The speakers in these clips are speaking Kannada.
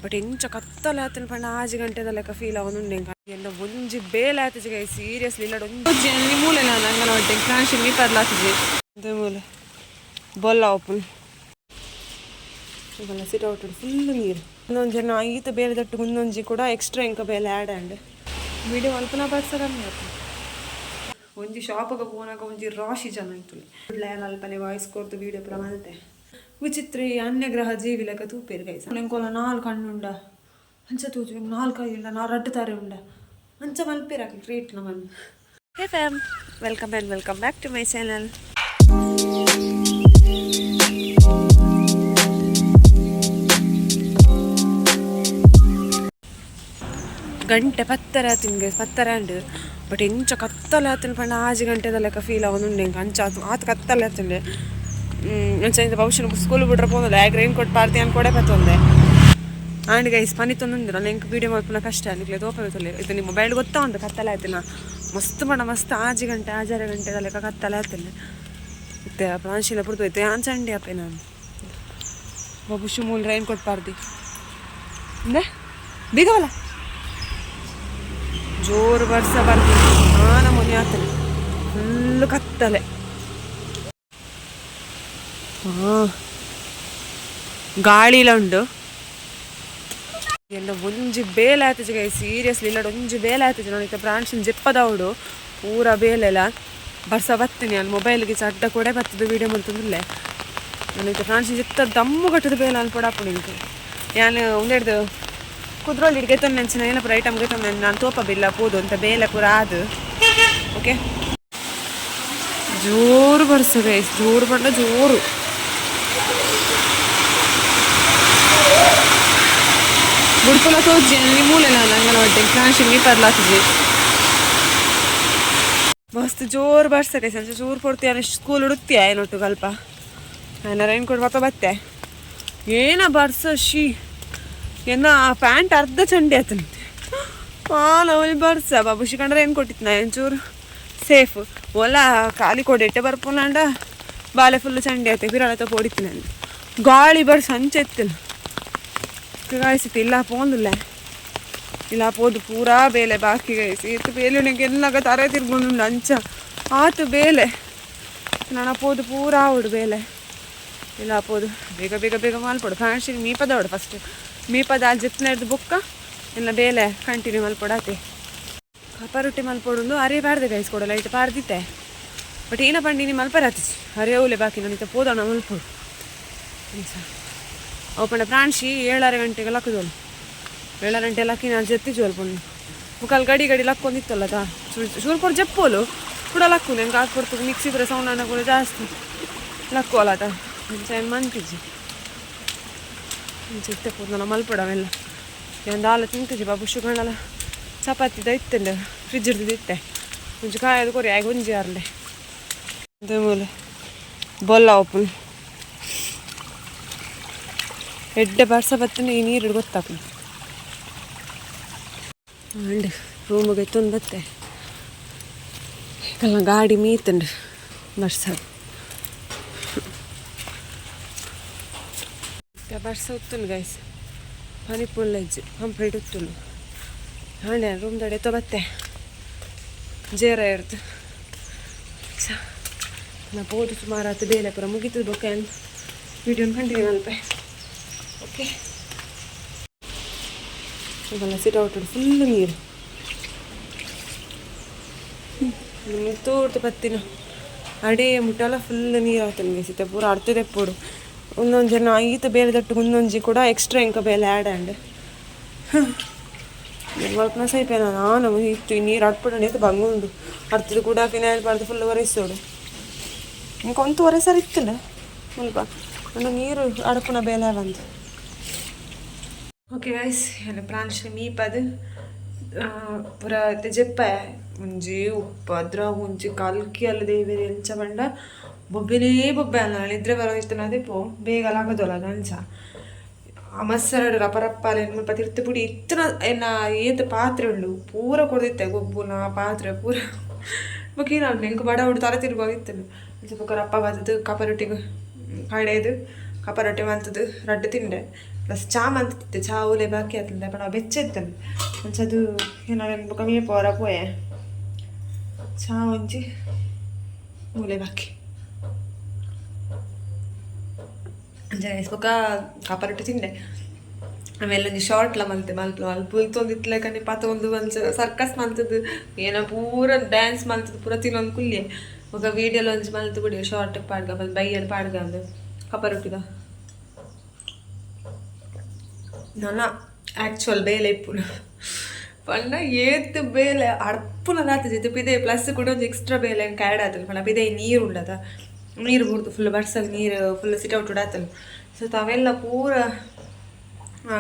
ಬಟ್ ಇಂಚ ಕತ್ತಲೆ ಆತನ ಪಂಡ 6 ಗಂಟೆದ ಲೆಕ್ಕ ಫೀಲ್ ಆಗೋದುಂಡೆ ಎಂದ ಒಂಜಿ ಬೇಲೆ ಆತಜಿ ಗೈ ಸೀರಿಯಸ್ಲಿ ಇಲ್ಲ ಒಂಜಿ ಮೂಲೆ ನಾನು ಅಂಗನ ಹೊಟ್ಟೆ ಕ್ರಾಶಿ ಮೀ ಪರ್ಲಾತಜಿ ಅದೇ ಮೂಲೆ ಬೊಲ್ಲ ಓಪನ್ ಇವೆಲ್ಲ ಸಿಟ್ ಔಟ್ ಫುಲ್ ನೀರು ಇನ್ನೊಂದು ಜನ ಈತ ಬೇರೆ ತಟ್ಟು ಮುಂದೊಂಜಿ ಕೂಡ ಎಕ್ಸ್ಟ್ರಾ ಇಂಕ ಬೇಲೆ ಆ್ಯಡ್ ಆ್ಯಂಡ್ ವಿಡಿಯೋ ಅಲ್ಪನ ಬರ್ಸ ಕಮ್ಮಿ ಆಯ್ತು ಒಂಜಿ ಶಾಪಿಗೆ ಪೋನಾಗ ಒಂಜಿ ರಾಶಿ ಜನ ಇತ್ತು ಅಲ್ಪನೆ ವಾಯ್ಸ್ ಕೊಡ್ತು ವೀಡಿಯೋ ಪುರ ಮಲ್ತೆ ವಿಚಿತ್ರ ಅನ್ಯಗ್ರಹ ಜೀವಿ ಲೆಕ್ಕ ತೂಪೇರು ಗೈಸ ಇಂಕೊಲ 4 ಕಣ್ಣುಂಡ ಅಂಚ ತೂಜು 4 ಕೈ ಉಂಡ 4 ತಾರೆ ಉಂಡ ಅಂಚ ಮಲ್ಪೇರಾಕಿ ಕ್ರಿಯೇಟ್ ನಮ್ಮನ್ನು hey fam welcome back to my channel ಗಂಟೆ 10 ಆತಿನ್ಗೆ 10 ಅಂಡ್ ಬಟ್ ಇಂಚ ಕತ್ತಲೆ ಆತಿನ ಪಂಡ 6 ಗಂಟೆದ ಲೆಕ್ಕ ಫೀಲ್ ಆಗೋದುಂಡೆ ಅಂಚ ಆತ ಕತ್ತಲೆ ಆತಂಡೆ ಅಂಚ ಭವಿಷ್ಯ ಸ್ಕೂಲ್ ಬಿಟ್ರೆ ಪೋಂದೆ ಆಗ rain coat Parthi ಅನ್ಕೊಡೆ ಬತ್ತೊಂದೆ and guys ಪನಿತೊಂದು ನಾನು ಹೆಂಗೆ ವೀಡಿಯೋ ಮಾಡ್ಕೊಂಡು ಕಷ್ಟ ನಿಕ್ಲೆ ತೋಪಲೆ ಇದು ನಿಮ್ಮ ಮೊಬೈಲ್ ಗೊತ್ತಾ ಉಂಟು ಕತ್ತಲೆ ಆಯ್ತಿನ ಮಸ್ತ್ 6 ಗಂಟೆ 6 ಗಂಟೆದ ಲೆಕ್ಕ ಕತ್ತಲೆ ಆಯ್ತಿಲ್ಲ ಮತ್ತೆ ಪ್ರಾಂಶೀಲ ಪುಡ್ತೋಯ್ತು ಆಂಚಂಡಿ ಅಪ್ಪೆ ನಾನು ಭವಿಷ್ಯ ಮೂಲ ರೈನ್ ಕೋಟ್ ಪಾರ್ತಿ ಇಂದೆ ಬೀಗವಲ್ಲ ಜೋರು ಬರ್ಸ ಬರ್ತೀನಿ ನಮ್ಮನೆ ಆತನೆ ಫುಲ್ಲು ಕತ್ತಲೆ ಗಾಳಿಲ ಉಂಡು ಎಲ್ಲ ಒಂಜಿ ಬೇಲೆ ಆಯ್ತಜಿ ಗೈ ಸೀರಿಯಸ್ಲಿ ಇಲ್ಲ ಒಂಜಿ ಬೇಲೆ ಆಯ್ತಜಿ ನಾನು ಇತ್ತ ಪ್ರಾಣಿಸಿನ ಜೆಪ್ಪದವಡು ಪೂರ ಬೇಲೆಲ್ಲ ಬರ್ಸ ಬತ್ತೀನಿ ನಾನು ಮೊಬೈಲ್ಗೆ ಅಡ್ಡ ಕೂಡ ಬರ್ತದೆ ವೀಡಿಯೋ ಮಾಡ್ತಿದ್ದಿಲ್ಲೇ ನಾನು ಇತ್ತ ಪ್ರಾಣಿಸಿನ ಜೆತ್ತ ದಮ್ಮು ಕಟ್ಟದ ಬೇಲೆ ಅನ್ಪಡಾಪು ನಿಂತು ನಾನು ಒಂದೆಡ್ದು ಕುದ್ರೋಳಿ ಗೆತ್ತೊಂದು ನೆನ್ಸಿನ ಏನಪ್ಪ ಐಟಮ್ ಗೆತ್ತೊಂದು ನಾನು ತೋಪಬಿಲ್ಲ ಪೋದು ಅಂತ ಬೇಲೆ ಪೂರ ಅದು ಓಕೆ ಜೋರು ಬರ್ಸ ಗೈಸ್ ಜೋರು ಬಂಡ ಜೋರು ಬುಡ್ಪುಲ ತೋಜಿ ನನಗೆ ಮೂಲೆ ನಾನು ಅಂಗನ ಹೊಟ್ಟೆ ಕ್ರಾಶಿ ಮೀ ಪರ್ಲಾತಜಿ ಮಸ್ತ್ ಜೋರು ಬರ್ಸ ಗೈಸ್ ಅಂಚೆ ಜೋರು ಕೊಡ್ತೀಯ ಸ್ಕೂಲ್ ಹುಡುಕ್ತೀಯ ಏನೊಟ್ಟು ಸ್ವಲ್ಪ ನಾನು ರೈನ್ ಕೋಟ್ ಪಾಪ ಬತ್ತೆ ಏನ ಬರ್ಸ ಶೀ ಏನ ಪ್ಯಾಂಟ್ ಅರ್ಧ ಚಂಡಿ ಆತಂತೆ ನಾವಲ್ಲಿ ಬರ್ಸ ಬಾಬು ಶಿಕಂಡ್ರೆ ಏನು ಕೊಟ್ಟಿತ್ತು ನಾ ಒಂಚೂರು ಸೇಫ್ ಒಲ್ಲ ಖಾಲಿ ಕೊಡೆಟ್ಟೆ ಬರ್ಪುನಾಂಡ ಬಾಲೆ ಫುಲ್ಲು ಚಂಡಿ ಆಯ್ತು ಬಿರಾಳತ ಪೋಡಿತ್ತು ನಾನು ಗಾಳಿ ಬರ್ಸ ಅಂಚೆ ಎತ್ತಿಲ್ಲ ಗಾಯಿಸಿತ್ತು ಇಲ್ಲ ಪೋಂದಿಲ್ಲ ಇಲ್ಲ ಪೋದು ಪೂರಾ ಬೇಲೆ ಬಾಕಿ ಗಾಯಿಸಿ ಇತ್ತು ಬೇಲೆ ಎಲ್ಲಾಗ ತರ ತಿರ್ಗೊಂಡು ಅಂಚ ಆತು ಬೇಲೆ ನಾನು ಪೋದು ಪೂರಾ ಆವಡು ಬೇಲೆ ಇಲ್ಲ ಪೋದು ಬೇಗ ಮಾಲ್ಪಡು ಫ್ಯಾನ್ಸಿಗೆ ಮೀಪದವಡು ಫಸ್ಟ್ ಮೀಪದ ಅಲ್ಲಿ ಜಿಪ್ನ ಹಿಡ್ದು ಬುಕ್ಕ ಎಲ್ಲ ಬೇಲೆ ಕಂಟಿನ್ಯೂ ಮಲ್ಪಡಾತೆ ಕಪ್ಪ ರೊಟ್ಟಿ ಮಲ್ಪೊಡು ಅರಿಬಾರ್ದೆ ಗೈಸ್ಕೊಡಲ್ಲ ಐತೆ ಪಾರ್ದಿತ್ತೆ ಬಟ್ ಏನ ಪಂಡಿನಿ ಮಲ್ಪರಾತಿಸಿ ಅರಿಯೋಲೆ ಬಾಕಿ ನಾನು ಇತ್ತ ಪೋದವಣ ಮಲ್ಪೊಡು ಅವಪಂಡ ಪ್ರಾಣಿಸಿ 7 ಗಂಟೆಗೆ ಲಕ್ಕದೋಳು 7 ಗಂಟೆ ಲಕ್ಕಿ ನಾನು ಜತ್ತಿ ಜೋಲ್ಪೊಂಡು ಮುಖಲ್ ಗಡಿ ಲಕ್ಕೊಂದಿತ್ತಲ್ಲ ತಾ ಶೂರ್ಪೊಡು ಜಪ್ಪೋಲು ಕೂಡ ಲಕ್ಕು ನಂಗೆ ಹಾಕ್ಕೊಡ್ತು ಮಿಕ್ಸಿ ಬರೋ ಸೌಂಡ್ ಅನ್ನ ಕೂಡ ಜಾಸ್ತಿ ಲಕ್ಕೋಲ್ಲ ತಾ ಏನು ಮಂತಿಜ್ಜಿ ಚಿತ್ತೆ ಪೋದು ನಾನು ಮಲ್ಪಡವೆಲ್ಲ ಒಂದು ಹಾಲು ತಿಂತಿದ್ದೆ ಬಾಬು ಶುಗಣ್ಣಲ್ಲ ಚಪಾತಿದ ಇತ್ತಂಡೆ ಫ್ರಿಜ್ ಹಿಡ್ದಿದ್ದೆ ಮುಂಚೆ ಕಾಯೋದು ಕೊರಿ ಆಗ ಒಂಜಿ ಯಾರಲೆ ಅದೇ ಮೂಲೆ ಬೊಲ್ಲ ಓಪನ್ ಎಡ್ಡೆ ಬರ್ಸ ಬತ್ತನೆ ಈ ನೀರು ಗೊತ್ತಾಕು ಅಂಡ್ ರೂಮಿಗೆ ಎತ್ತೊಂದು ಬತ್ತೆ ಕಲ್ಲ ಗಾಡಿ ಮೀತಂಡು ಬರ್ಸ ಬರ್ಸ ಉತ್ತುಂಡು ಗೈಸ್ ಪನಿಪುಲ್ಲಜ್ಜಿ ಕಂಪ್ಲೀಟ್ ಉತ್ತುಂಡು ಹಾಂಡೆ ರೂಮ್ ದಡೆ ಬತ್ತೆ ಜೇರ ಇರ್ತು ನಾ ಪೋದು ಸುಮಾರು ಆತು ಬೇಲೆ ಪುರ ಮುಗಿತದ ಬೊಕ್ಕ ವೀಡಿಯೋನ ಕಂಟಿನ್ಯೂ ಮಲ್ಪೆ ಓಕೆ ಇವೆಲ್ಲ ಸಿಟ್ ಔಟ್ ಫುಲ್ಲು ನೀರು ತೋರ್ತು ಪತ್ತಿನ ಅಡೇ ಮುಟ್ಟೆಲ್ಲ ಫುಲ್ ನೀರು ಆಗ್ತದೆ ಸಿತ್ತೆ ಪೂರ ಅರ್ತದೆ ಪೋಡು ಒಂದೊಂದು ಜನ ಈತ ಬೇರೆ ತಟ್ಟು ಮುಂದೊಂಜಿ ಕೂಡ ಎಕ್ಸ್ಟ್ರಾ ಇಂಕ ಬೇಲೆ ಆ್ಯಡ್ ಆ್ಯಂಡ್ ಮಲ್ಪನ ಸೈಪೆ ನಾನು ಇತ್ತು ಈ ನೀರು ಅಡ್ಪುಡ ಇತ್ತು ಬಂಗುಂಡು ಅರ್ತದ ಕೂಡ ಫಿನಾಯ್ಲ್ ಪಾಡ್ದು ಫುಲ್ ಒರೆಸೋಡು ಇಂಕ ಒಂದು ಒರೆಸರು ಇತ್ತಿಲ್ಲ ಸ್ವಲ್ಪ ಒಂದು ನೀರು ಅಡಪುನ ಬೇಲೆ ಬಂದು ಓಕೆ ಗೈಸ್ ಎಲ್ಲ ಪ್ರಾಣಿಶ್ರೀ ಮೀಪದು ಪೂರ ಜೆಪ್ಪ ಒಂಜಿ ಉಪ್ಪು ಅದ್ರ ಒಂಜಿ ಕಲ್ಕಿ ಅಲ್ಲದೆ ಬೇರೆ ಎಂಚ ಬಂಡ ಬೊಬ್ಬೆನೇ ಬೊಬ್ಬೆ ಅಲ್ಲ ಇದ್ರೆ ಬರೋದಿತ್ತು ಅದೇ ಪೋ ಬೇಗ ಆಗೋದಲ್ಲ ಅಂಚ ಮಸ್ಸರಡು ರಪರಪ್ಪಾಲೆ ಮುಲ್ಪ ತಿರ್ತು ಪುಡಿ ಇತ್ತನ ಏನ ಏತ ಪಾತ್ರೆ ಉಳ್ಳು ಪೂರ ಕೊಡ್ದಿತ್ತೆ ಗೊಬ್ಬುನ ಪಾತ್ರೆ ಪೂರ ಬೊಕ್ಕೀನ ಎಂಕ್ ಬಡ ಹುಡು ತಲೆ ತಿರ್ಗೋಗಿತ್ತು ಸ್ವಲ್ಪ ರಪ್ಪ ಬರ್ತದು ಕಪ ರೊಟ್ಟಿಗೆ ಕಡೆದು ಕಪ ರೊಟ್ಟಿ ಮಲ್ತದು ರಡ್ಡು ತಿಂಡೆ ಬಸ್ ಚಾ ಮಂತಿತ್ತೆ ಚಾ ಓಲೆ ಬಾಕಿ ಆತಂದೆ ಪಣ ಬೆಚ್ಚಿತ್ತಂದು ಒಂಚದು ಏನಾದ್ರು ಕಮ್ಮಿ ಪೋರ ಪೋಯೆ ಚಾ ಒಂಚಿ ಓಲೆ ಬಾಕಿ ಜಯಿಸ್ಬೇಕ ಕಾಪರಟ್ಟು ತಿಂದೆ ಆಮೇಲೆ ಒಂಜಿ ಶಾರ್ಟ್ಲ ಮಲ್ತೆ ಮಲ್ಪ ತೊಂದಿತ್ಲಕನೆ ಪಾತೊಂದು ಒಂಚ ಸರ್ಕಸ್ ಮಲ್ತದ್ದು ಏನೋ ಪೂರ ಡ್ಯಾನ್ಸ್ ಮಲ್ತದ್ದು ಪೂರ ತಿನ್ನೊಂದು ಕುಲ್ಲೆ ఒక వీడియోలో నుంచి మళ్ళీ కూడా షార్ట్ పాడుగా మళ్ళీ బయ్యలు పాడుగా కపరొట్టుగా నాన్న యాక్చువల్ ಬೇಲೆ ఇప్పుడు ಪಂಡ ಏತ್ ಬೇಲೆ ಅರ್ಪುನ ಆತದೆ ಪಿದೆ ಪ್ಲಸ್ ಕೂಡ ಒಂದು ಎಕ್ಸ್ಟ್ರಾ ಬೇಲೆ ಹಂಗೆ ಆ್ಯಡ್ ಆತಲ್ಲ ಪಂಡ ಪಿದೆ ನೀರು ಉಂಡದ ನೀರು ಬಿಡ್ತು ಫುಲ್ ಬರ್ಸಲ್ಲಿ ನೀರು ಫುಲ್ ಸಿಟೌಟ್ ಉಡಾತಲ್ಲ ಸೊ ತಾವೆಲ್ಲ ಪೂರ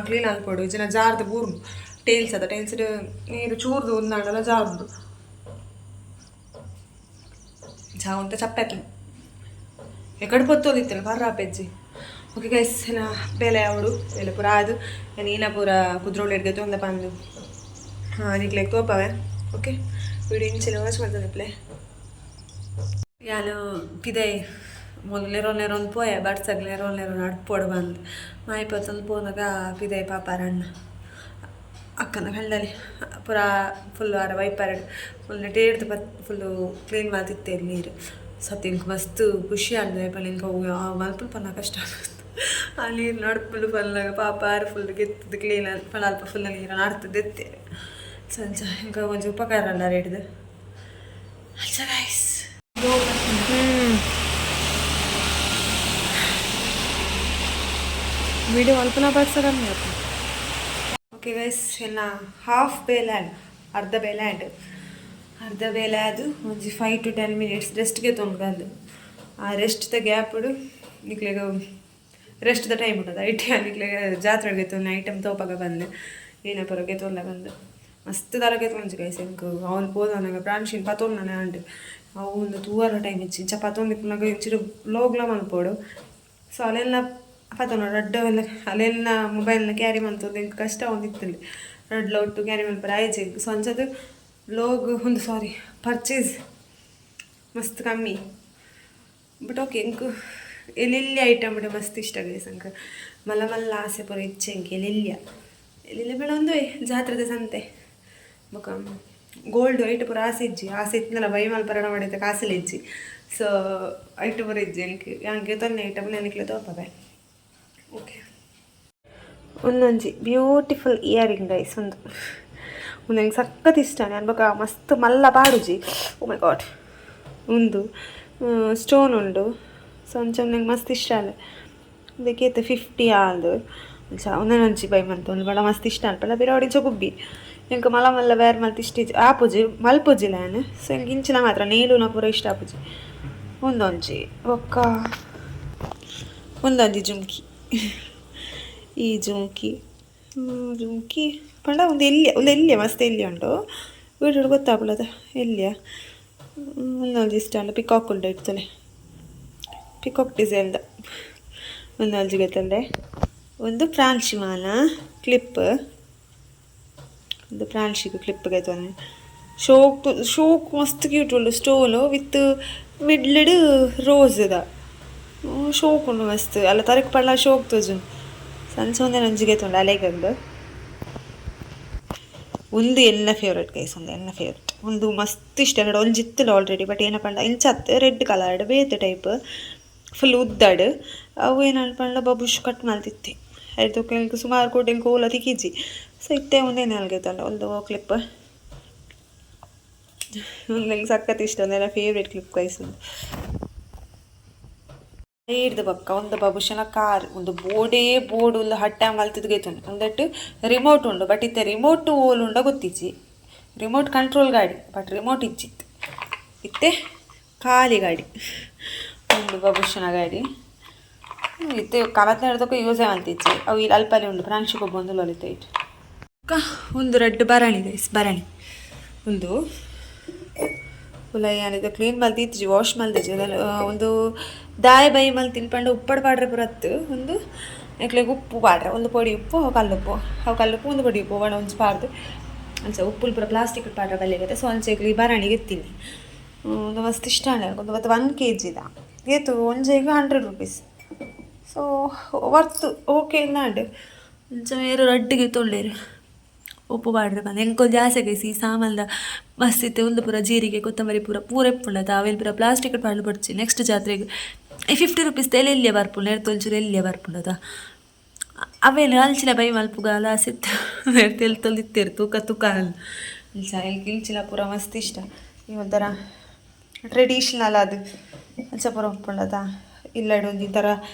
ಕ್ಲೀನ್ ಆಗ್ಕೊಡು ಜನ ಜಾರ್ದು ಪೂರ್ನು ಟೇಲ್ಸ್ ಅದ ಟೇಲ್ಸ್ ನೀರು ಚೂರ್ದು ಒಂದಾಡಲ್ಲ ಜಾರ್ದು ಜಾ ಅಂತ ಚಪ್ಪಾಯ್ತು ಎಕಡೆ ಬತ್ತೋದಿತ್ತಲ್ಲ ಬರ್ರ ಪೆಜ್ಜಿ ಓಕೆ ಗೈಸ್ ನಾ ಬೇಲೆ ಅವಡು ಬೇಲೆ ಪೂರ ಆದು ನೀನ ಪೂರ ಕುದ್ರೋಳು ಹಿಡ್ಗೆ ತೊಂದ ಬಂದು ಹಾಂ ನಿಕ್ಲೆಗೆ ತೋಪವೆ ಓಕೆ ವಿಡಿಯೋ ಇಂಚಿನ ವಾಚ್ ಮಾಡ್ತದೆ ಯಾನು ಪಿದೆ ಮೊದಲು ನೆರೋನ್ ಪೋಯ ಬಡ್ಸಗ್ ನೆರೋನ್ ಅಡ್ಪೋಡು ಬಂದು ಮಾಯಿಪತ್ತೊಂದು ಪೋನಾಗ ಪಿದೆ ಪಾಪಾರಣ್ಣ ಅಕ್ಕನ ಕಂಡಲ್ಲಿ ಪೂರ ಫುಲ್ಲು ಆರ ವೈಪರಡು ಫುಲ್ ಟೇಡ್ದು ಫುಲ್ಲು ಕ್ಲೀನ್ ಮಾಡ್ತಿತ್ತೆ ನೀರು ಸತ್ಯ ಇಂಕ ಮಸ್ತ್ ಖುಷಿ ಆಡ್ದೆ ಪಲ್ಲಿ ಇಂಕ ಮಲ್ಪಲು ಪನ್ನ ಕಷ್ಟ ಆಗುತ್ತೆ ಆ ನೀರು ನಡ್ಪಲು ಪಲ್ಲಾಗ ಪಾಪಾರ ಫುಲ್ ಗೆತ್ತದು ಕ್ಲೀನ್ ಪಲ್ಲ ಅಲ್ಪ ಫುಲ್ ನೀರು ಆಡ್ತದೆ ಎತ್ತೇವೆ ಸಂಚ ಇಂಕ ಒಂಚೂರು ಉಪಕಾರ ಅಲ್ಲ ರೇಡ್ದು ಅಲ್ಸ ಗೈಸ್ ವಿಡಿಯೋ ಅಲ್ಪನ ಬರ್ಸೋದನ್ನ ಓಕೆ ಗೈಸ್ ಎಲ್ಲ ಹಾಫ್ ಬೇಲ್ಯಾಂಡ್ ಅರ್ಧ ಬೇಲೆ ಅದು ಒಂಜಿ 5 to 10 minutes ರೆಸ್ಟ್ಗೆ ತೊಂದು ಆ ರೆಸ್ಟ್ ಗ್ಯಾಪುಡು ನಿಕ್ಲೆಗ ರೆಸ್ಟ್ ಟೈಮ್ ಉಂಟದ ಐಟಿ ನಿಕ್ಲೆಗ ಜಾತ್ರೆಗೆ ತೊಂದು ಐಟಮ್ ತೋಪಾಗ ಬಂದು ಏನಪ್ಪರಗೆ ತೊಂದ ಬಂದು ಮಸ್ತ್ ದಾರಗೆ ತೊಂಜಿ ಗೈಸ್ ಎಂಕ್ ಅವ್ನು ಪೋದವನಾಗ ಪ್ರಾಣಿಶೀನ್ ಪತೊಂದು ಆಂಟ್ ಅವು ಒಂದು ತೂವರ ಟೈಮ್ ಇಚ್ಚಿ ಇಂಚ ಪತೊಂದಿಪ್ಪನಾಗ ಇಂಚಿರು ಲೋಗ್ಲ ಮಲ್ಪೋಡು ಸೊ ಅಲ್ಲೆಲ್ಲ ಪತ ನೋಡಿ ರಡ್ಡವೆಲ್ಲ ಅಲ್ಲೆಲ್ಲ ಮೊಬೈಲ್ನ ಕ್ಯಾರಿ ಮಾಡ್ತದೆ ಇಂಕ ಕಷ್ಟ ಒಂದಿತ್ತಲ್ಲಿ ರಡ್ಲ ಒಟ್ಟು ಕ್ಯಾರಿ ಮಾಡ್ತಾರೆ ಆಯ್ತು ಸೊ ಅಂಚದು ಲೋಗ್ ಒಂದು ಪರ್ಚೇಸ್ ಮಸ್ತ್ ಕಮ್ಮಿ ಬಟ್ ಓಕೆ ಇಂಕ ಎಲ್ಲೆಲ್ಲಿ ಐಟಮ್ ಬಿಡ ಮಸ್ತ್ ಇಷ್ಟ ಗೈಸ್ ಅಂಕ ಮಲ್ಲ ಆಸೆ ಪೂರ ಇಚ್ಛೆ ಇಂಕ ಎಲ್ಲೆಲ್ಲ ಬೇಡ ಒಂದು ಜಾತ್ರೆದ ಸಂತೆ ಬೊಕ ಗೋಲ್ಡ್ ಐಟ್ ಪೂರ ಆಸೆ ಇತ್ತಿನಲ್ಲ ಬೈ ಮಲ್ಪರಣ ಮಾಡಿದ್ದ ಕಾಸಲ್ಲಿ ಇಜ್ಜಿ ಸೊ ಐಟ್ ಪೂರ ಇಜ್ಜಿ എനിക്ക് ಹಂಗೆ ತೊನ್ನೆ ಐಟಮ್ ನೆನಕ್ಲೆ ತೋಪವೆ ಓಕೆ ಒಂದೊಂಜಿ ಬ್ಯೂಟಿಫುಲ್ ಇಯರಿಂಗ್ ಗೈಸ್ ಒಂದು ನಂಗೆ ಸಖತ್ ಇಷ್ಟ ಅನ್ಬೇಕ ಮಸ್ತ್ ಮಲ್ಲ ಪಾಡುಜಿ ಓ ಮೈ ಗಾಡ್ ಒಂದು ಸ್ಟೋನ್ ಉಂಡು ಸೊ ಒಂಚೂರು ನಂಗೆ ಮಸ್ತ್ ಇಷ್ಟ ಅಲ್ಲ ಅದಕ್ಕೆ 50 ಆಲ್ದು ಒಂದೊಂಜಿ ಬೈ ಮಂತ್ ಒಂದು ಬಡ ಮಸ್ತ್ ಇಷ್ಟ ಅನ್ಪಲ್ಲ ಬೇರೆ ಅವಡಿ ಚೊಗುಬ್ಬಿ ಇಂಕ ಮಲ್ಲ ಬೇರೆ ಮಲ್ತು ಇಷ್ಟ ಆಪುಜಿ ಮಲ್ಪುಜಿಲ್ಲ ನಾನು ಸೊ ಇಂಕ ಇಂಚಿನ ಮಾತ್ರ ನೇಲುನ ಪೂರ ಇಷ್ಟ ಆಪುಜಿ ಒಂದೊಂಜಿ ಒಂದೊಂಜಿ ಜುಮ್ಕಿ ಈ ಜುಮ್ಕಿ ಪಂಡ ಒಂದು ಎಲ್ಲಿಯ ಮಸ್ತ್ ಎಲ್ಲಿ ಉಂಟು ವೀಡಿಯೋ ಗೊತ್ತಾಗ್ಬಿಡದ ಎಲ್ಲಿಯ ಒಂದೊಂದು ಇಷ್ಟ ಅಲ್ಲ ಪಿಕಾಕ್ ಉಂಟು ಇಡ್ತಲೆ ಪಿಕಾಕ್ ಡಿಸೈನ್ದ ಒಂದೊಂದು ಗೊತ್ತಂದೆ ಒಂದು ಪ್ರಾಂಶಿಮಾನ ಕ್ಲಿಪ್ ಒಂದು ಪ್ರಾಂಶಿಗೆ ಕ್ಲಿಪ್ ಗೈತನೆ ಶೋಕ್ ಮಸ್ತ್ ಕ್ಯೂಟ್ ಉಂಡು ಸ್ಟೋನು ವಿತ್ ಮಿಡ್ಲಿಡ್ ರೋಸ್ದ ಶೋಕ್ ಉಂಡು ಮಸ್ತ್ ಅಲ್ಲ ತರಕ್ ಪಡ್ಲ ಶೋಕ್ ತೋಜು ಸಂಚ ಒಂದೇ ನಂಜಿಗೆ ತೊಂಡು ಅಲೆಗಂದು ಒಂದು ಎಲ್ಲ ಫೇವ್ರೇಟ್ ಗೈಸ್ ಎಲ್ಲ ಫೇವ್ರೇಟ್ ಒಂದು ಮಸ್ತ್ ಇಷ್ಟ ನೋಡಿ ಒಂದು ಜಿತ್ತಲು ಆಲ್ರೆಡಿ ಬಟ್ ಏನಪ್ಪ ಇಂಚತ್ತು ರೆಡ್ ಕಲರ್ಡ್ ಬೇತೆ ಟೈಪ್ ಫುಲ್ ಉದ್ದಾಡು ಅವು ಏನಪ್ಪ ಬಬುಷ್ ಕಟ್ ಮಾಡ್ತಿತ್ತೆ ಆಯ್ತು ಕೆಲ್ಗೆ ಸುಮಾರು ಕೋಟಿ ಕೋಲ ತಿಕ್ಕಿಜಿ ಸೊ ಇತ್ತೆ ಒಂದೇನು ಅಲ್ಗೈತಲ್ಲ ಒಂದು ಕ್ಲಿಪ್ ನಂಗೆ ಸಖತ್ ಇಷ್ಟ ಒಂದೆಲ್ಲ ಫೇವ್ರೇಟ್ ಕ್ಲಿಪ್ ಗೈಸ್ ಒಂದು ಹಿಡ್ದು ಬಕ್ಕ ಒಂದು ಬಬುಷನ ಕಾರ್ ಒಂದು ಬೋರ್ಡ್ ಒಂದು ಹಟ್ಟ ಮಲ್ತಿದ್ದು ಗೈತುಂಡು ಒಂದಟ್ಟು ರಿಮೋಟ್ ಉಂಡು ಬಟ್ ಇತ್ತೆ ರಿಮೋಟ್ ಓಲ್ ಉಂಡ ಗೊತ್ತಿಜ್ಜಿ ರಿಮೋಟ್ ಕಂಟ್ರೋಲ್ ಗಾಡಿ ಬಟ್ ರಿಮೋಟ್ ಇಜ್ಜಿತ್ತು ಇತ್ತೆ ಖಾಲಿ ಗಾಡಿ ಒಂದು ಬಬುಷನ ಗಾಡಿ ಇತ್ತೆ ಕವತ್ನ ಹಿಡ್ದಕ್ಕೆ ಯೂಸೇ ಅಂತಿಜ್ಜಿ ಅವು ಇಲ್ಲಿ ಅಲ್ಪಲ್ಲಿ ಉಂಡು ಪ್ರಾಂಶಿಗೆ ಬಂದು ಲಲಿತ ಇಟ್ಟು ಒಂದು ರೆಡ್ ಬರಣಿ ಗೈಸ್ ಬರಣಿ ಒಂದು ಏನಿದೆ ಕ್ಲೀನ್ ಮಲ್ತಿಜ್ಜಿ ವಾಶ್ ಮಲ್ತಿಜ್ಜಿ ಒಂದು ದಾಯ ಬೈ ಮಲ್ ತಿನ್ಪಂಡು ಉಪ್ಪಡು ಪಾಡ್ರೆ ಬರತ್ತು ಒಂದು ಎಕ್ಲೆಗೆ ಉಪ್ಪು ಪಾಡ್ರೆ ಒಂದು ಪೊಡಿ ಉಪ್ಪು ಅವು ಕಲ್ಲುಪ್ಪು ಒಂದು ಪೊಡಿ ಉಪ್ಪು ಒಣ ಒಂಚು ಪಾಡ್ದು ಅಂಚೆ ಉಪ್ಪು ಪೂರ ಪ್ಲಾಸ್ಟಿಕ್ ಪಾಡ್ರೆ ಬಲ್ಲಿಗತ್ತೆ ಸೊ ಅಂಚೆಗೆ ಬರಾಣಿಗೆ ಎತ್ತೀನಿ ಒಂದು ಮಸ್ತ್ ಇಷ್ಟ ಒಂದು ಮತ್ತು 1 kg ಏತು ಒಂಜೆಗೆ 100 rupees so worth okay ನಾಡು కొంచెం వేరు రడ్డిಗೆ ತೊಳ್ಳೇರು ಉಪ್ಪು ಪಾಡ್ರೆ ಬಂದು ಎಂಕೊಂದು ಜಾಸ್ತಿ ಗೈಸಿ ಸಾಮಲ್ದ ಮಸ್ತ್ ಇತ್ತೆ ಉಂದು ಪೂರ ಜೀರಿಗೆ ಕೊತ್ತಂಬರಿ ಪೂರ ಎಪ್ಪುಳ್ಳದ ಅವೆಲ್ ಪೂರ ಪ್ಲಾಸ್ಟಿಕ್ ಪಾಡ್ಲು ಪಡ್ಚಿ ನೆಕ್ಸ್ಟ್ ಜಾತ್ರೆಗೆ ಈ 50 ರೂಪೀಸ್ ತೆಲೆ ಎಲ್ಲಿಯೇ ಬರ್ಪುಲ್ಲ ಎಡ್ತೊಲ್ಚೂರು ಎಲ್ಲಿಯೇ ಬರ್ಪುಲ್ಲದ ಅವೇನು ಹಲ್ಚಿನ ಬೈ ಮಲ್ಪುಗ ಲಾಸಿತ್ತು ತೆಲ್ ತೊಲಿತ್ತೇರು ತೂಕ ತೂಕ ಇಲ್ಚಿಲ ಪೂರ ಮಸ್ತ್ ಇಷ್ಟ ಈ ಒಂಥರ ಟ್ರೆಡಿಷ್ನಲ್ ಅದು ಅಂಚ ಪೂರ ಉಪ್ಪುಳ್ಳದ ಇಲ್ಲಡೊಂದು ಈ ಥರ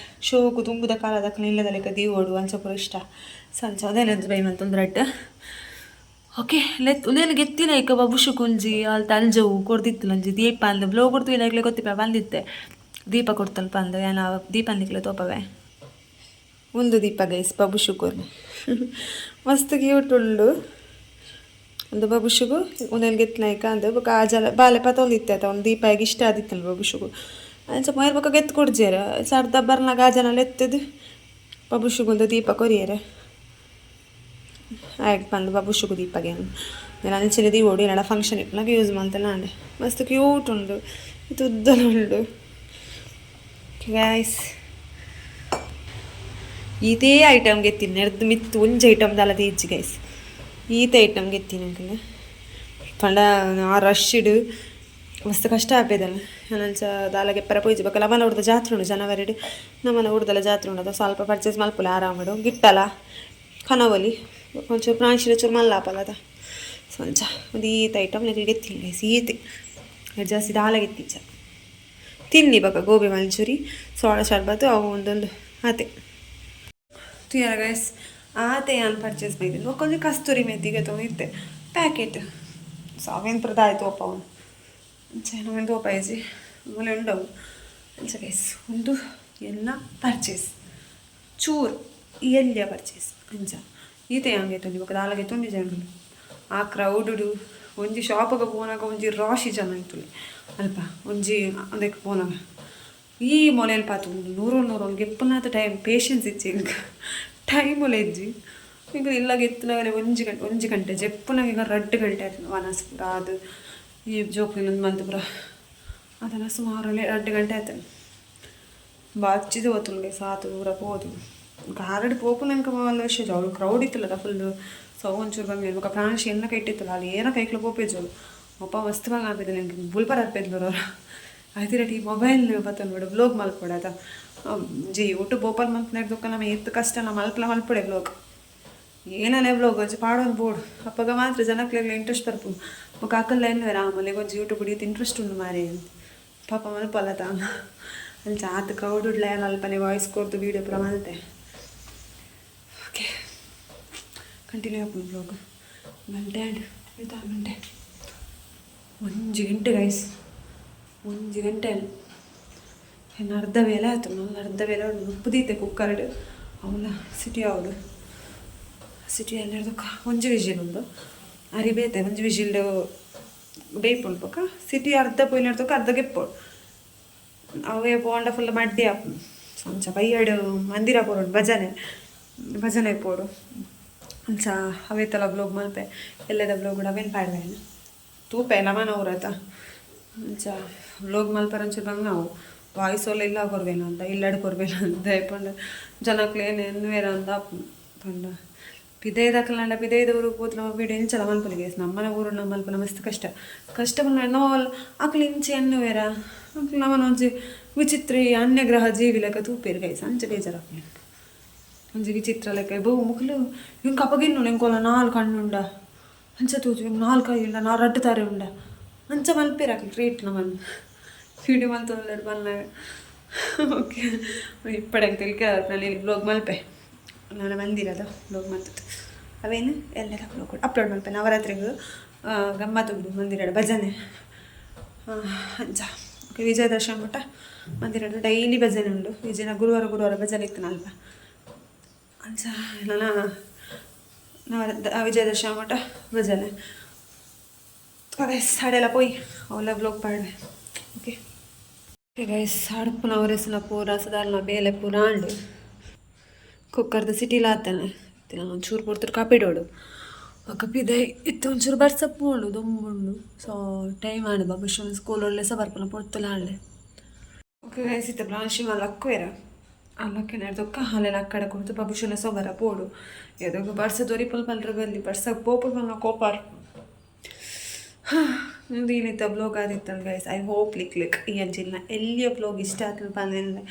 ಶೋಕು ತುಂಬುದ ಕಾಲದ ಇಲ್ಲದ ಲೆಕ್ಕ ದೀವೋಡು ಅಂಚ ಪೂರ ಇಷ್ಟ ಸಂಚ ಅದೇನಂತ ಬೈ ಮಲ್ತೊಂದು ರಡ್ಡು ಓಕೆ ಉದೇನು ಗೆತ್ತಿನ ಈಗ ಬಬುಷು ಕುಂಜಿ ಅಲ್ಲಿ ತಲ್ಜವು ಕೊಡ್ದಿತ್ತು ದೀಪ ಅಂದ ಬ್ಲೋ ಕೊಡ್ತು ಇಲ್ಲ ಗೊತ್ತಿಪ್ಪ ಬಂದಿತ್ತೆ ದೀಪ ಕೊಡ್ತಲ್ಪ ಅಂದ ಏನ ದೀಪ ಅಂದಿಕ್ಲೆ ತೋಪವೇ ಒಂದು ದೀಪ ಗೈಸ್ ಬಬುಷುಗು ಮಸ್ತ್ ಕ್ಯೂಟ್ ಉಳ್ಳು ಒಂದು ಬಬುಷುಗು ಉದೇನು ಗೆತ್ತಿನಾಯ್ಕ ಅಂದ ಬೊಕ ಆಜಲ ಬಾಲೆ ಪತೊಂದಿತ್ತೆ ಆತ ಒಂದು ದೀಪ ಇಷ್ಟ ಆದಿತ್ತಲ್ಲ ಬಬುಷುಗು ಅಂಚ ಮೊಯ್ರು ಬೊಕ ಗೆತ್ತು ಕೊಡ್ಜೇರ ಸರ್ದ ಬರ್ನಾಗ ಆಜನಲ್ಲಿ ಎತ್ತದು ಬಬುಷುಗು ಒಂದು ದೀಪ ಕೊರಿಯರೆ ಆಯ್ತು ಬಂದು ಬಬುಷುಗು ದೀಪಗೆ ನಾನು ಅಂಚಿನ ದೀವೋಡು ಏನಾಡ ಫಂಕ್ಷನ್ ಇಟ್ಲಾಗ ಯೂಸ್ ಮಾಡ್ತಲ್ಲ ನಾಳೆ ಮಸ್ತ್ ಕ್ಯೂಟ್ ಉಂಡು ಇದು ಉದ್ದನ ಉಂಡು ಗ್ಯಾಸ್ ಇದೇ ಐಟಮ್ ಗೆತ್ತೀನಿ ನೆರ್ದು ಮಿತ್ತು ಒಂಜಿ ಐಟಮ್ ದಾಲ ತೇಜಿ ಗೈಸ್ ಈತ ಐಟಮ್ ಗೆತ್ತೀನಿ ಅಂಕಲ್ ಪಂಡ ಆ ರಶ್ಡು ಮಸ್ತ್ ಕಷ್ಟ ಆಪೇದಲ್ಲ ನಾನಂಚ ದಾಲಗೆ ಪರ ಪೋಯ್ಜಿ ಬೇಕಲ್ಲ ಅವನ ಹುಡ್ದ ಜಾತ್ರೆ ಉಂಡು ಜನವರಿಡು ನಮ್ಮನ ಹುಡ್ದಲ್ಲ ಜಾತ್ರೆ ಉಂಡು ಅದು ಸ್ವಲ್ಪ ಪರ್ಚೇಸ್ ಮಲ್ಪುಲ್ಲ ಆರಾಮಡು ಗಿಟ್ಟಲ್ಲ ಕನವಲಿ కొంచెం ప్రాణిషిలో ಚೂರು ಮಲ್ಲಾಪಲ್ಲದ ಸಂಚ ಒಂದು ಈತ ಐಟಮ್ ನನಗೆ ಗೆತ್ತಿಲ್ಲ ಸೀತೆ ಜಾಸ್ತಿ ದಾಲಾಗೆತ್ತೀಚ ತಿನ್ನಿ ಬಕ ಗೋಬಿ ಮಂಚೂರಿ ಸೋಡಾ ಶರ್ಬತ್ತು ಅವು ಒಂದೊಂದು ಆತೆ ತುಯಾರ ಗೈಸ್ ಆತೆ ನಾನು ಪರ್ಚೇಸ್ ಬೈದಿಲ್ಲ ಒಕ್ಕೊಂದು ಕಸ್ತೂರಿ ಮೆತ್ತಿಗೆ ತೊಗೊಂಡಿದ್ದೆ ಪ್ಯಾಕೆಟ್ ಸಾವೇನು ಪ್ರದ ಆಯಿತು ಒಪ್ಪ ಅವನು ಚೆನ್ನಾಗಿ ತೋಪಾಯಿಸಿ ಆಮೇಲೆ ಉಂಡವು ಅಂಚ ಗೈಸ್ ಒಂದು ಎಲ್ಲ ಪರ್ಚೇಸ್ ಚೂರು ಎಲ್ಲಿಯ ಪರ್ಚೇಸ್ ಅಂಚ ಈತೆ ಹಂಗೆ ತೊಂದಿ ಬೊಕ ದಾಲಗೆ ತೊಂದಿ ಜನರು ಆ ಕ್ರೌಡು ಒಂಜಿ ಶಾಪಿಗೆ ಪೋನಾಗ ಒಂಜಿ ರಾಶಿ ಜನ ಆಯ್ತುಳಿ ಅಲ್ಪ ಒಂಜಿ ಅದಕ್ಕೆ ಪೋನಾಗ ಈ ಮೊಲೆಯಲ್ಲಿ ಪಾತು ನೂರು ಗೆಪ್ಪನಾದ ಟೈಮ್ ಪೇಷನ್ಸ್ ಇಚ್ಚಿ ಈಗ ಟೈಮಲ್ಲಿ ಇಜ್ಜಿ ಈಗ ಇಲ್ಲ ಗೆತ್ತನಾಗಲೇ ಒಂಜಿ ಗಂಟೆ ಜೆಪ್ಪನಾಗ ಈಗ 2 ಗಂಟೆ ಆಯ್ತು ವನಸ್ಪುರ ಅದು ಈ ಜೋಕ್ಲಿನೊಂದು ಮಂತಪುರ ಅದನ್ನು ಸುಮಾರು 2 ಗಂಟೆ ಆಯ್ತು ಬಾಚಿದು ಹೊತ್ತುಲ್ಗೆ ಸಾತು ಊರ ಹೋದು ಗಾರಡಿ ಪೋಪು ನಂಗೆ ಒಂದು ವರ್ಷ ಅವಳು ಕ್ರೌಡ್ ಇತ್ತಲ್ಲ ಫುಲ್ಲು ಸೊ ಒಂಚೂರು ಬಂದು ಇರ್ಬೇಕು ಪ್ರಾಣಿಸಿ ಎಲ್ಲ ಕೈಟ್ಟಿತ್ತಲ್ಲ ಅಲ್ಲಿ ಏನೋ ಕೈಕ್ಲು ಪೋಪೇಜೋಳು ಒಪ್ಪ ಮಸ್ತ್ ಬಂಗ ಆಗ್ತಿದ್ದೆ ನನಗೆ ಬುಲ್ಪರ್ ಹಾಕ್ತಿದ್ಲು ಅವರು ಆಯ್ತು ರೇಟ್ ಈ ಮೊಬೈಲ್ ಬತ್ತ ನೋಡಿ ಬ್ಲೋಗ್ ಮಲ್ಪೊಡದ ಜಿ ಒಟ್ಟು ಬೋಪಲ್ ಮಲ್ಪ್ ನೆಡ್ದಕ್ಕ ನಮ್ಮ ಎತ್ತು ಕಷ್ಟ ನಮ್ಮ ಮಲ್ಪೊಡೆ ಬ್ಲೋಗ್ ಏನಲ್ಲೇ ಬ್ಲೋಗ್ ಒಂಚು ಪಾಡೋದು ಬೋರ್ಡು ಅಪ್ಪಾಗ ಮಾತ್ರ ಜನಕ್ಲೆಲ್ಲ ಇಂಟ್ರೆಸ್ಟ್ ಬರ್ಪು ಕಾಕಲ್ಲ ಏನು ಆಮೇಲೆ ಒಂಚು ಯೂಟ್ಯೂಬ್ ಹಿಡಿಯುತ್ತೆ ಇಂಟ್ರೆಸ್ಟ್ ಉಂಡು ಮಾರಿ ಅಂತ ಪಾಪ ಮಲ್ಪಲ್ಲ ತಾಂಗ ಅಲ್ಲಿ ಜಾತ್ ಕ್ರೌಡ್ ಉಡ್ಲ ಅಲ್ಪನೆ ವಾಯ್ಸ್ ಕೊಡ್ತು ವೀಡಿಯೋ ಪುರ ಮಲ್ತೆ ಓಕೆ ಕಂಟಿನ್ಯೂ ಆಪುನು ಬ್ಲಾಗ್ ಗಂಟೆ ಗಂಟೆ 1 ಗಂಟೆ ಗೈಸ್ 1 ಗಂಟೆ ಇನ್ನು ಅರ್ಧ ವೇಳೆ ಆಯ್ತು ನಾನು ಅರ್ಧ ವೇಳೆ ಉಪ್ಪುದೀತೆ ಕುಕ್ಕರ್ಡು ಅವಳ ಸಿಟಿ ಅವಳು ಸಿಟಿಯಲ್ಲಿ ಹಿಡ್ದಕ್ಕ 1 ವಿಜಿಲ್ ಉಂಡು ಅರಿಬೇತೆ 1 ವಿಜಿಲ್ಡು ಬೇಯ್ಪುಳ್ಬೇಕ ಸಿಟಿ ಅರ್ಧ ಪೊಯ್ಲು ಹಿಡ್ದಕ್ಕ ಅರ್ಧ ಗೆಪ್ಪೋಳು ಅವೇ ಪೋಂಡ ಫುಲ್ ಮಡ್ಡಿ ಆಪು ಕೊಂಚ ಬೈಯಡು ಮಂದಿರ ಪೋಡು ಭಜನೆ ಪೋಡು ಅಂಚ ಅವೇತಲ್ಲ ಬ್ಲೋಗ್ ಮಲ್ಪೆ ಎಲ್ಲದ ಬ್ಲೋಗ್ ಕೂಡ ಅವೇನು ಪಾಡ್ವೇನು ತೂಪೆ ಲಮನ ಊರತ ಅಂಚ ಬ್ಲೋಗ್ ಮಲ್ಪರ ಒಂಚೂರು ಬಂದು ನಾವು ವಾಯ್ಸ್ ಒಲ್ಲ ಇಲ್ಲ ಕೊರ್ಬೇನು ಅಂತ ಇಲ್ಲಡು ಕೊರ್ಬೇನು ಅಂತ ಪಂಡ ಜನಕ್ಲೇನು ಬೇರೆ ಅಂತ ಪಂಡ ಪಿದೈದಾಕಲ್ಲ ಪಿದೈದವರು ಕೂತು ನಾವು ವೀಡಿಯೋ ಇಂಚಲ ಮಲ್ಪಲಿಗೆ ನಮ್ಮನೆ ಊರು ನಮ್ಮ ಮಲ್ಪನ ಮಸ್ತ್ ಕಷ್ಟ ಬಂದ ನೋಲ್ ಅಕ್ಲು ಇಂಚೆ ಎನ್ನು ಬೇರ ಅಕ್ಲು ನಮ್ಮನ ಒಂಜಿ ವಿಚಿತ್ರ ಅನ್ಯಗ್ರಹ ಜೀವಿ ಲೆಕ್ಕ ತೂಪೇರು ಗೈಸ್ ಅಂಚೆ ಬೇಜಾರಾಗ್ಲಿ ಒಂಜಿ ವಿಚಿತ್ರ ಲೆಕ್ಕ ಬಹು ಮುಖಲು ಹಿಂಗೆ ಕಪ್ಪಗಿನ್ನು ನೆಂಕೋಲ 4 ಕಣ್ಣುಂಡ ಅಂಚ ತೂಜು 4 ಕೈ ಇಲ್ಲ 2 ತಾರೆ ಉಂಡ ಅಂಚ ಮಲ್ಪೇರಾಕ್ಲಿ ರೇಟ್ ನಮ್ಮನ್ನು ವೀಡಿಯೋ ಮಲ್ತೊಂದು ಬಂದಾಗ ಓಕೆ ಇಪ್ಪಡಂಗೆ ತಿಳ್ಕ ನಾನು ಬ್ಲಾಗ್ ಮಲ್ಪೆ ನಾನು ಮಂದಿರದ ಬ್ಲಾಗ್ ಮಲ್ತದ್ದು ಅವೇನು ಎಲ್ಲೆಲ್ಲ ಬ್ಲಾಗ್ ಅಪ್ಲೋಡ್ ಮಲ್ಪೆ ನವರಾತ್ರಿಗೂ ಗಮ್ಮತ್ತುಂಡು ಮಂದಿರ ಭಜನೆ ಅಂಚ ಓಕೆ ವಿಜಯದಶಮಿ ಮಟ್ಟ ಮಂದಿರ ಡೈಲಿ ಭಜನೆ ಉಂಡು ಗುರುವಾರ ಭಜನೆ ಇತ್ತು ನಲ್ಪ ಅಂಚ ವಿಜಯದಶಮಿ ಮಟ್ಟ ಭಜನೆ ಹಾಡೆಲ್ಲ ಪೋಯ್ ಅವಳ ಬ್ಲಾಗ್ ಪಾಡ್ವೆ ಓಕೆ ಗೈಸ್ ಅಡುಪುನ ಅವರೆಸಲ ಪೂರ ಸದಾರ್ನ ಬೇಲೆ ಪೂರ ಆಂಡು ಕುಕ್ಕರ್ದ ಸಿಟಿಲ ಆತಾನೆ ಒಂಚೂರು ಪೊಡ್ತಾರೆ ಕಾಪಿಡೋಡು ಕಪಿದೆ ಇತ್ತು ಒಂಚೂರು ಬರ್ಸಪ್ಪು ಉಂಡು ದೊಂಬುಂಡು ಸೊ ಟೈಮ್ ಆಂಡು ಬಾಬುಶ್ವನ ಸ್ಕೂಲ್ ಒಳ್ಳೆ ಸಹ ಬರ್ಪಲ್ಲ ಪೊಡ್ತಲ್ಲ ಆಂಡೆ ಓಕೆ ಗೈಸ್ ಇತ್ತು ಬ್ರಾಂಶಿ ಮಲ್ಲ ಅಕ್ಕುವೇರ ಅಲ್ಲಕ್ಕೆ ನಡೆದೊಕ್ಕ ಹಾಲೆಲ್ಲ ಅಕ್ಕಡೆ ಕುಂತು ಪಬುಶನ ಸೊಬರ ಪೋಡು ಎದೊಂದು ಬರ್ಸ ದೊರಿ ಪಲ್ ಪಲ್ರ ಬಲ್ಲಿ ಬರ್ಸ ಪೋಪು ಪಲ್ನ ಕೋಪಾರ್ ಮುಂದೆ ಏನಿತ್ತ ಬ್ಲಾಗ್ ಆದಿತ್ತಲ್ಲ ಗೈಸ್. ಐ ಹೋಪ್ ಲಿಕ್ ಈ ಅಂಜಿಲ್ನ ಎಲ್ಲಿಯ ಬ್ಲಾಗ್ ಇಷ್ಟ ಆಯ್ತು ಬಂದ್ರೆ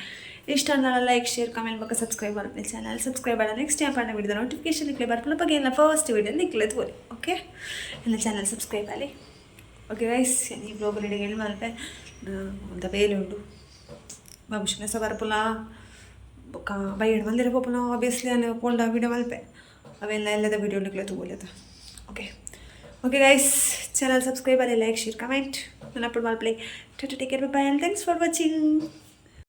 ಇಷ್ಟ ಅನ್ನಲ್ಲ ಲೈಕ್ ಶೇರ್ ಕಮೆಂಟ್ ಬಗ್ಗೆ ಸಬ್ಸ್ಕ್ರೈಬ್ ಮಾಡಿ ಚಾನಲ್ ಸಬ್ಸ್ಕ್ರೈಬ್ ಮಾಡ ನೆಕ್ಸ್ಟ್ ಟೈಮ್ ಪಂಡ ವಿಡಿಯೋ ನೋಟಿಫಿಕೇಶನ್ ನಿಕ್ಲೆ ಬರ್ಪಲ ಬಗ್ಗೆ ಎಲ್ಲ ಫಸ್ಟ್ ವಿಡಿಯೋ ನಿಕ್ಲೆ ತೋರಿ ಓಕೆ ಎಲ್ಲ ಚಾನಲ್ ಸಬ್ಸ್ಕ್ರೈಬ್ ಅಲ್ಲಿ ಓಕೆ ಗೈಸ್. ಈ ಬ್ಲಾಗ್ ರೆಡಿ ಹೇಳಿ ಮಲ್ಪೆ ಅಂತ ಬೇಲೆ ಉಂಟು ಭವಿಷ್ಯನ ಸಹ ಬರ್ಪುಲ ಬೈಡ್ ಮಂದಿರ ಪೋಪುನ ಆಬ್ವಿಯಸ್ಲಿ ನಾನು ಪೋಲ್ಡ ವೀಡಿಯೋ ಮಲ್ಪೆ ಅವೆಲ್ಲ ಎಲ್ಲದ ವೀಡಿಯೋ ನಿಕ್ಲೆ ತಗೋಲ್ಲದ okay okay guys. Channel subscribe ಅಲ್ಲಿ ಲೈಕ್ ಶೇರ್ ಕಮೆಂಟ್ ನಾನು ಅಪ್ಲೋಡ್ ಮಾಡ್ಪ್ಲೇ take care bye and thanks for watching.